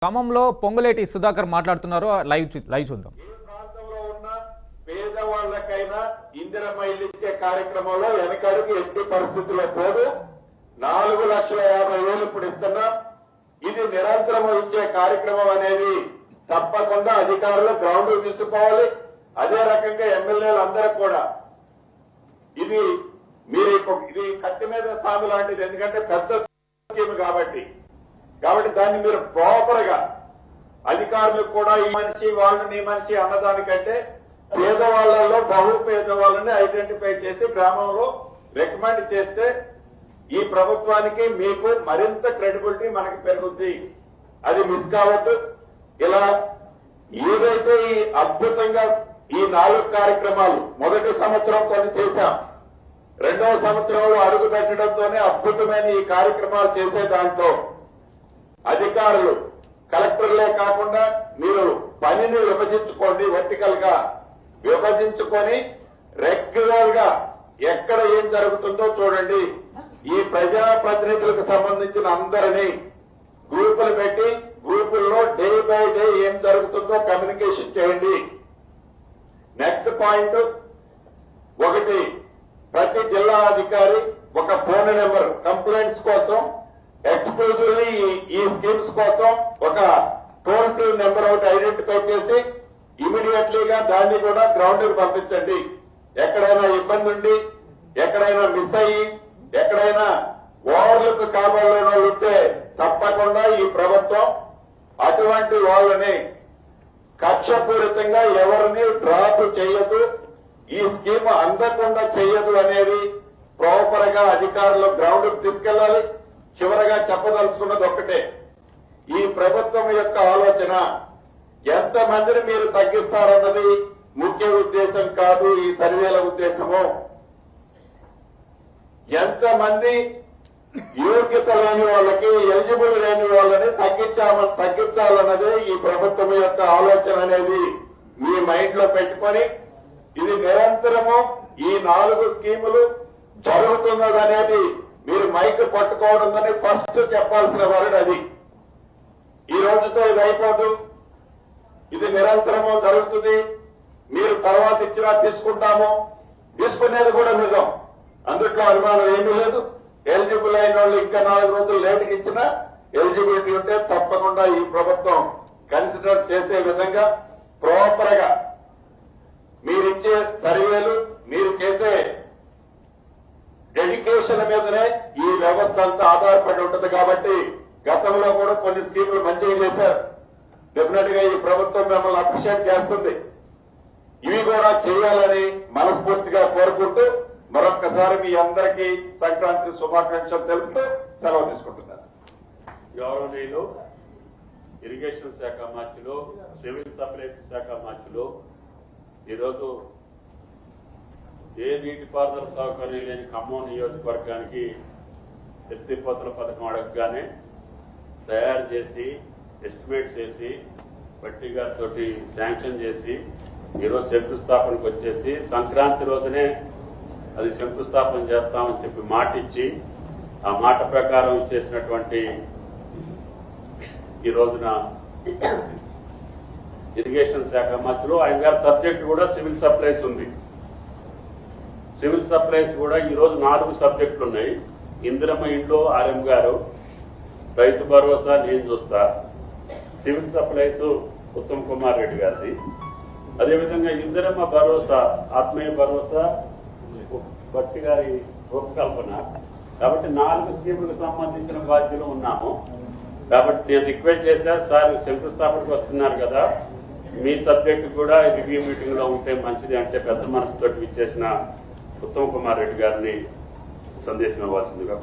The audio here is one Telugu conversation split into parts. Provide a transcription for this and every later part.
ఖమ్మంలో పొంగులేటి సుధాకర్ మాట్లాడుతున్నారు. లైవ్ చూద్దాం. ఈ ప్రాంతంలో ఉన్న పేదవాళ్లకైనా ఇందిరమ్మ ఇల్లు ఇచ్చే కార్యక్రమంలో వెనకడుగు ఎట్టి పరిస్థితుల్లో పోదు. 4,50,000 ఇప్పుడు ఇస్తున్నాం. ఇది నిరంతరం ఇచ్చే కార్యక్రమం అనేది తప్పకుండా అధికారులు గ్రౌండ్ తీసుకోవాలి. అదే రకంగా ఎమ్మెల్యేలు అందరూ కూడా ఇది ఇది కత్తి మీద సాగు లాంటిది. ఎందుకంటే పెద్ద స్కీమ్ కాబట్టి దాన్ని మీరు ప్రాపర్ గా అధికారులు కూడా ఈ మనిషి వాళ్ళు నీ మనిషి అన్నదానికంటే పేదవాళ్లలో బహు పేదవాళ్ళని ఐడెంటిఫై చేసి గ్రామంలో రికమెండ్ చేస్తే ఈ ప్రభుత్వానికి మీకు మరింత క్రెడిబిలిటీ మనకి పెరుగుద్ది. అది మిస్ కావద్దు. ఇలా ఏదైతే ఈ అద్భుతంగా ఈ 4 కార్యక్రమాలు మొదటి సంవత్సరం కొన్ని చేశాం, రెండవ సంవత్సరంలో అడుగు పెట్టడంతోనే అద్భుతమైన ఈ కార్యక్రమాలు చేసే దాంట్లో అధికారులు కలెక్టర్లే కాకుండా మీరు పనిని విభజించుకోండి. వర్టికల్ గా విభజించుకొని రెగ్యులర్ గా ఎక్కడ ఏం జరుగుతుందో చూడండి. ఈ ప్రజాప్రతినిధులకు సంబంధించిన అందరినీ గ్రూపులు పెట్టి గ్రూపుల్లో డే బై డే ఏం జరుగుతుందో కమ్యూనికేషన్ చేయండి. నెక్స్ట్ పాయింట్, ఒకటి ప్రతి జిల్లా అధికారి ఒక ఫోన్ నెంబర్ కంప్లైంట్స్ కోసం, ఎక్స్క్లూజివ్లీ ఈ స్కీమ్స్ కోసం ఒక టోల్ ఫ్రీ నెంబర్ ఒకటి ఐడెంటిఫై చేసి ఇమీడియట్లీగా దాన్ని కూడా గ్రౌండ్ కి పంపించండి. ఎక్కడైనా ఇబ్బంది ఉండి, ఎక్కడైనా మిస్ అయ్యి, ఎక్కడైనా ఓవర్లకు కాబోలేని వాళ్ళు ఉంటే తప్పకుండా ఈ ప్రభుత్వం అటువంటి వాళ్ళని కక్షపూరితంగా ఎవరిని డ్రాప్ చేయదు, ఈ స్కీమ్ అందకుండా చేయదు అనేది ప్రాపర్ గా అధికారులు గ్రౌండ్ కు తీసుకెళ్లాలి. చివరగా చెప్పదలుచుకున్నది ఒక్కటే, ఈ ప్రభుత్వం యొక్క ఆలోచన ఎంతమందిని మీరు తగ్గిస్తారన్నది ముఖ్య ఉద్దేశం కాదు. ఈ సర్వేల ఉద్దేశము ఎంతమంది యోగ్యత లేని వాళ్ళకి, ఎలిజిబుల్ లేని వాళ్ళని తగ్గించాలన్నదే ఈ ప్రభుత్వం యొక్క ఆలోచన అనేది మీ మైండ్ లో పెట్టుకొని ఇది నిరంతరము ఈ 4 స్కీములు జరుగుతున్నదనేది మీరు మైక్ పట్టుకోవడం ఫస్ట్ చెప్పాల్సిన వర్డ్ అది. ఈ రోజుతో ఇది అయిపోదు, ఇది నిరంతరము జరుగుతుంది. మీరు తర్వాత ఇచ్చినా తీసుకునేది కూడా నిజం, అందుట్లో అనుమానం ఏమీ లేదు. ఎలిజిబుల్ అయిన వాళ్ళు ఇంకా 4 రోజులు లేటుకి ఇచ్చినా ఎలిజిబిలిటీ ఉంటే తప్పకుండా ఈ ప్రభుత్వం కన్సిడర్ చేసే విధంగా ప్రాపర్ గా మీరిచ్చే సర్వేలు, మీరు చేసే డెడికేషన్ మీదనే ఈ వ్యవస్థ అంతా ఆధారపడి ఉంటుంది. కాబట్టి గతంలో కూడా కొన్ని స్కీములు మంచిగా చేశారు. డెఫినెట్ గా ఈ ప్రభుత్వం మిమ్మల్ని అప్రిషియేట్ చేస్తుంది. ఇవి కూడా చేయాలని మనస్ఫూర్తిగా కోరుకుంటూ మరొక్కసారి మీ అందరికీ సంక్రాంతి శుభాకాంక్షలు తెలుపుతూ సెలవు తీసుకుంటున్నారు. గౌరవనీయులు ఇరిగేషన్ శాఖ మంత్రులు, సివిల్ సప్లైస్ శాఖ మంత్రులు, ఈరోజు ఏ నీటిపారుదల సౌకర్యం లేని ఖమ్మం నియోజకవర్గానికి ఎత్తిపోతల పథకం అడగగానే తయారు చేసి ఎస్టిమేట్స్ చేసి బట్టి గారితో శాంక్షన్ చేసి ఈరోజు శంకుస్థాపనకు వచ్చేసి సంక్రాంతి రోజునే అది శంకుస్థాపన చేస్తామని చెప్పి మాట ఇచ్చి ఆ మాట ప్రకారం ఇచ్చేసినటువంటి ఈ రోజున ఇరిగేషన్ శాఖ మంత్రులు, ఆయన గారి సబ్జెక్ట్ కూడా సివిల్ సప్లైస్ ఉంది. సివిల్ సప్లైస్ కూడా ఈ రోజు 4 సబ్జెక్టులు ఉన్నాయి. ఇందిరమ్మ ఇంట్లో ఆర్ఎం గారు, రైతు భరోసా నేను చూస్తా, సివిల్ సప్లైస్ ఉత్తమ్ కుమార్ రెడ్డి గారిది, అదేవిధంగా ఇందిరమ్మ భరోసా ఆత్మీయ భరోసా భట్టి గారి రూపకల్పన. కాబట్టి 4 స్కీములకు సంబంధించిన బాధ్యతలు ఉన్నాము. కాబట్టి నేను రిక్వెస్ట్ చేశా, సార్ శంకుస్థాపనకు వస్తున్నారు కదా, మీ సబ్జెక్టు కూడా రివ్యూ మీటింగ్ లో ఉంటే మంచిది అంటే పెద్ద మనసుతో ఇచ్చేసిన ఉత్తమ్ కుమార్ రెడ్డి గారిని సందేశం ఇవ్వాల్సిందిగా.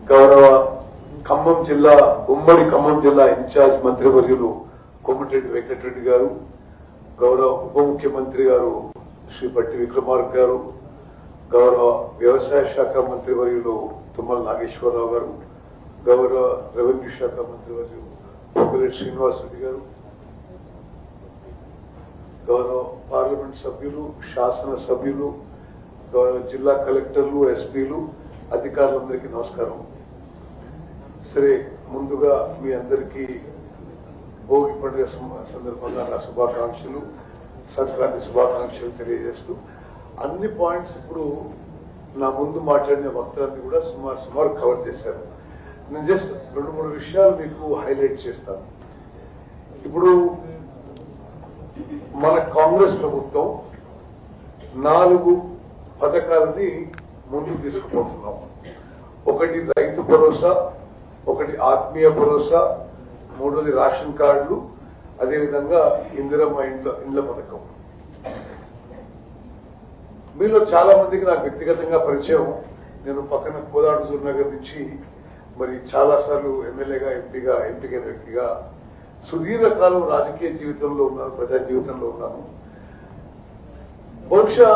గౌరవ ఖమ్మం జిల్లా, ఉమ్మడి ఖమ్మం జిల్లా ఇన్ఛార్జ్ మంత్రివర్యులు కోమటిరెడ్డి వెంకటరెడ్డి గారు, గౌరవ ఉప ముఖ్యమంత్రి గారు శ్రీ బట్టి విక్రమార్క గారు, గౌరవ వ్యవసాయ శాఖ మంత్రివర్యులు తుమ్మల నాగేశ్వరరావు గారు, గౌరవ రెవెన్యూ శాఖ మంత్రివర్యులు పొంగులేటి శ్రీనివాసరెడ్డి గారు, గౌరవ పార్లమెంట్ సభ్యులు, శాసన సభ్యులు, గౌరవ జిల్లా కలెక్టర్లు, ఎస్పీలు, అధికారులందరికీ నమస్కారం. సరే, ముందుగా మీ అందరికీ భోగి పండుగ సందర్భంగా నా శుభాకాంక్షలు, సంక్రాంతి శుభాకాంక్షలు తెలియజేస్తూ అన్ని పాయింట్స్ ఇప్పుడు నా ముందు మాట్లాడిన వక్తలన్నీ కూడా సుమారు కవర్ చేశారు. నేను జస్ట్ 2-3 విషయాలు మీకు హైలైట్ చేస్తాను. ఇప్పుడు మన కాంగ్రెస్ ప్రభుత్వం 4 పథకాలని ముందుకు తీసుకుపోతున్నాం. ఒకటి రైతు భరోసా, ఒకటి ఆత్మీయ భరోసా, 3వది రేషన్ కార్డులు, అదేవిధంగా ఇందిరమ్మ ఇండ్ల పథకం. మీలో చాలా మందికి నాకు వ్యక్తిగతంగా పరిచయం. నేను పక్కన కోదాడు హుజూర్నగర్ నుంచి మరి చాలా సార్లు ఎమ్మెల్యేగా ఎంపీకైన వ్యక్తిగా సుదీర్ఘకాలం రాజకీయ జీవితంలో ఉన్నాను, ప్రజా జీవితంలో ఉన్నాను. బహుశా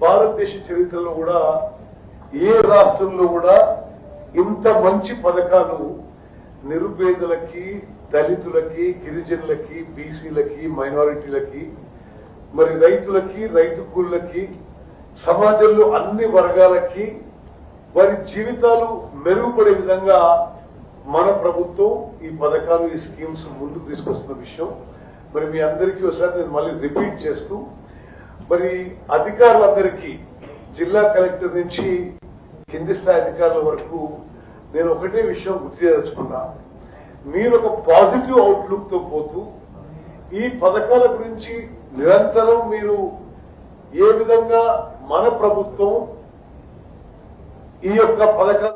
భారతదేశ చరిత్రలో కూడా ఏ రాష్ట్రంలో కూడా ఇంత మంచి పథకాలు నిరుపేదలకి, దళితులకి, గిరిజనులకి, బీసీలకి, మైనారిటీలకి, మరి రైతులకి, రైతు కూలీలకి, సమాజంలో అన్ని వర్గాలకి వారి జీవితాలు మెరుగుపడే విధంగా మన ప్రభుత్వం ఈ పథకాలు, ఈ స్కీమ్స్ ముందుకు తీసుకొస్తున్న విషయం మరి మీ అందరికీ ఒకసారి నేను మళ్ళీ రిపీట్ చేస్తూ, మరి అధికారులందరికీ జిల్లా కలెక్టర్ నుంచి కింది స్థాయి అధికారుల వరకు నేను ఒకటే విషయం గుర్తు చేయదలుచుకున్నా. మీరు ఒక పాజిటివ్ అవుట్లుక్ తో పోతూ ఈ పథకాల గురించి నిరంతరం మీరు ఏ విధంగా మన ప్రభుత్వం ఈ యొక్క పథకాలు